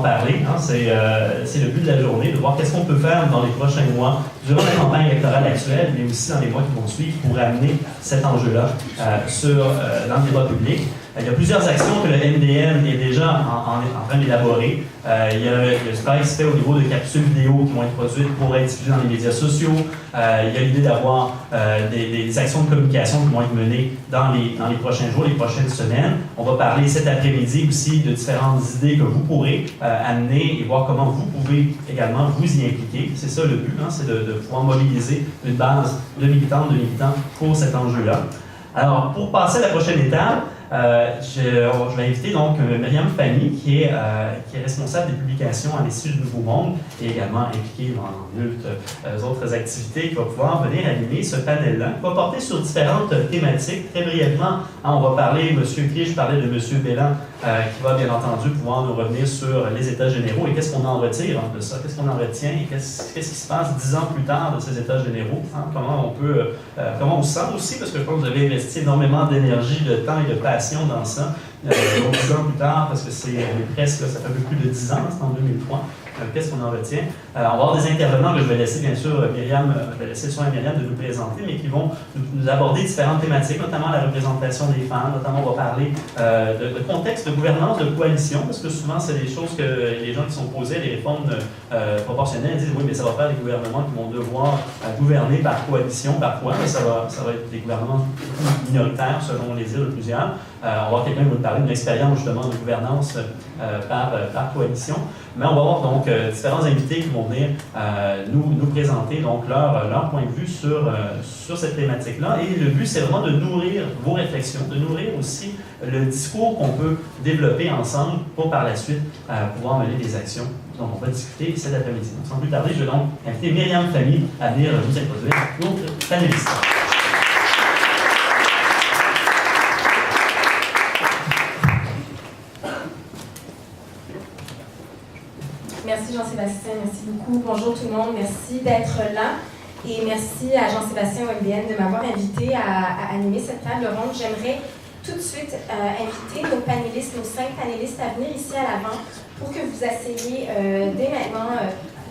parler, hein, c'est le but de la journée, de voir qu'est-ce qu'on peut faire dans les prochains mois, durant la campagne électorale actuelle, mais aussi dans les mois qui vont suivre, pour amener cet enjeu-là dans le débat public. Il y a plusieurs actions que le MDN est déjà en train d'élaborer. Il y a le travail qui se fait au niveau de capsules vidéo qui vont être produites pour être diffusées dans les médias sociaux. Il y a l'idée d'avoir des actions de communication qui vont être menées dans les prochains jours, les prochaines semaines. On va parler cet après-midi aussi de différentes idées que vous pourrez amener et voir comment vous pouvez également vous y impliquer. C'est ça le but, hein, c'est de pouvoir mobiliser une base de militants pour cet enjeu-là. Alors, pour passer à la prochaine étape, je vais inviter donc Myriam Famy, qui est responsable des publications à l'Institut du Nouveau Monde et également impliquée dans autres activités, qui va pouvoir venir animer ce panel-là. On va porter sur différentes thématiques. Très brièvement, on va parler, M. Clich parlait de M. Bélan, qui va bien entendu pouvoir nous revenir sur les États généraux et qu'est-ce qu'on en retire de ça, qu'est-ce qu'on en retient et qu'est-ce qui se passe 10 ans plus tard de ces États généraux, hein, comment on se sent aussi, parce que je pense que vous avez investi énormément d'énergie, de temps et de passion dans ça. Donc 10 ans plus tard, parce que ça fait un peu plus de 10 ans, c'est en 2003. Qu'est-ce qu'on en retient? On va avoir des intervenants que je vais laisser, bien sûr, Myriam de nous présenter, mais qui vont nous aborder différentes thématiques, notamment la représentation des femmes, notamment on va parler de contexte de gouvernance de coalition, parce que souvent, c'est des choses que les gens qui sont posés, les réformes proportionnelles, disent oui, mais ça va faire des gouvernements qui vont devoir gouverner par coalition parfois, mais ça va être des gouvernements minoritaires selon les îles de plusieurs. On va avoir quelqu'un qui va nous parler d'une expérience justement de gouvernance par coalition. Mais on va avoir donc différents invités qui vont venir nous présenter donc leur point de vue sur cette thématique-là. Et le but, c'est vraiment de nourrir vos réflexions, de nourrir aussi le discours qu'on peut développer ensemble pour par la suite pouvoir mener des actions. Donc, on va discuter cet après-midi. Sans plus tarder, je vais donc inviter Myriam Famy à venir nous introduire notre panéliste. Merci Jean-Sébastien, merci beaucoup. Bonjour tout le monde, merci d'être là et merci à Jean-Sébastien au MDN de m'avoir invité à animer cette table ronde. J'aimerais tout de suite inviter nos panélistes, nos 5 panélistes à venir ici à l'avant pour que vous asseyez dès maintenant,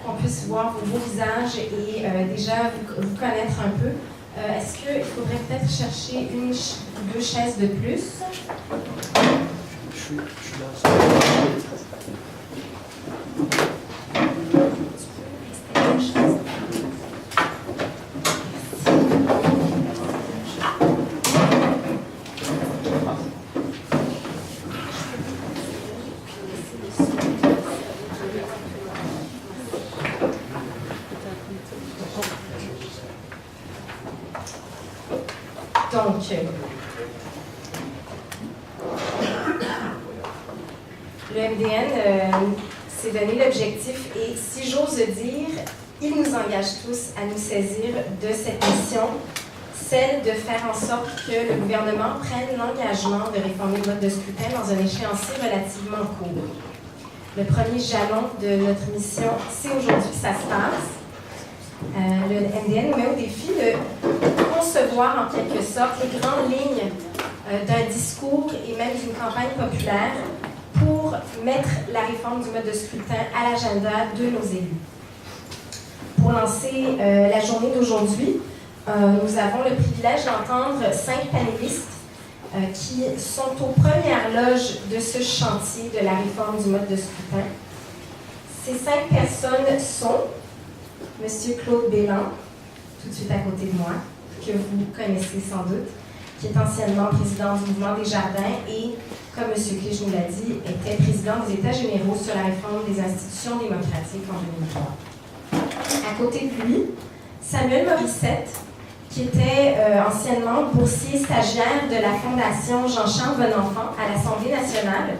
qu'on puisse voir vos beaux visages et déjà vous connaître un peu. Est-ce qu'il faudrait peut-être chercher une ou 2 chaises de plus? Je suis là. Donc, le MDN s'est donné l'objectif et, si j'ose dire, il nous engage tous à nous saisir de cette mission, celle de faire en sorte que le gouvernement prenne l'engagement de réformer le mode de scrutin dans un échéancier relativement court. Le premier jalon de notre mission, c'est aujourd'hui que ça se passe. Le MDN nous met au défi de concevoir en quelque sorte les grandes lignes d'un discours et même d'une campagne populaire pour mettre la réforme du mode de scrutin à l'agenda de nos élus. Pour lancer la journée d'aujourd'hui, nous avons le privilège d'entendre 5 panélistes qui sont aux premières loges de ce chantier de la réforme du mode de scrutin. Ces 5 personnes sont M. Claude Bélan, tout de suite à côté de moi, que vous connaissez sans doute, qui est anciennement président du Mouvement des Jardins et, comme M. Clich nous l'a dit, était président des États généraux sur la réforme des institutions démocratiques en 2003. À côté de lui, Samuel Morissette, qui était anciennement boursier stagiaire de la Fondation Jean-Charles Bonenfant à l'Assemblée nationale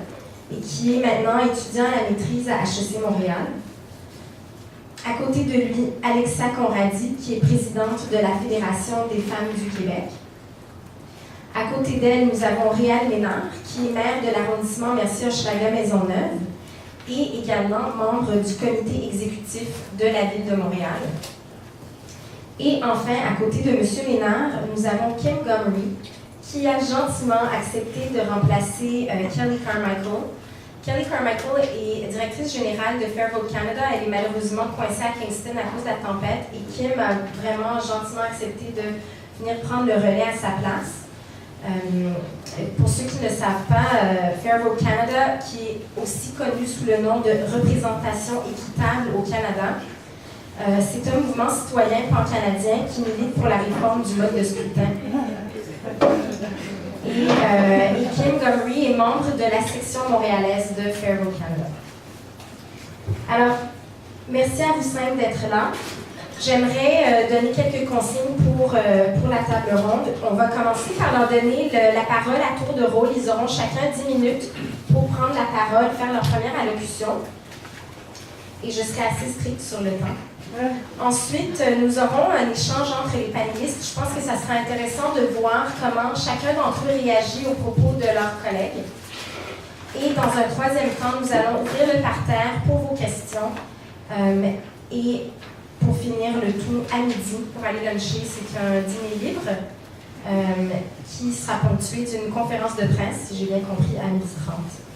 et qui est maintenant étudiant à la maîtrise à HEC Montréal. À côté de lui, Alexa Conradi, qui est présidente de la Fédération des femmes du Québec. À côté d'elle, nous avons Réal Ménard, qui est maire de l'arrondissement Mercier-Hochelaga-Maisonneuve et également membre du comité exécutif de la Ville de Montréal. Et enfin, à côté de M. Ménard, nous avons Kim Gomery, qui a gentiment accepté de remplacer Kelly Carmichael Kelly Carmichael est directrice générale de Fairvote Canada. Elle est malheureusement coincée à Kingston à cause de la tempête et Kim a vraiment gentiment accepté de venir prendre le relais à sa place. Pour ceux qui ne le savent pas, Fairvote Canada, qui est aussi connu sous le nom de Représentation équitable au Canada, c'est un mouvement citoyen pan-canadien qui milite pour la réforme du mode de scrutin. Et Kim Gomery est membre de la section montréalaise de Fairvote Canada. Alors, merci à vous cinq d'être là. J'aimerais donner quelques consignes pour la table ronde. On va commencer par leur donner la parole à tour de rôle. Ils auront chacun 10 minutes pour prendre la parole, faire leur première allocution. Et je serai assez stricte sur le temps. Ensuite, nous aurons un échange entre les panélistes. Je pense que ça sera intéressant de voir comment chacun d'entre eux réagit aux propos de leurs collègues. Et dans un troisième temps, nous allons ouvrir le parterre pour vos questions. Et pour finir le tout à midi, pour aller luncher, c'est un dîner libre qui sera ponctué d'une conférence de presse, si j'ai bien compris, à 12h30.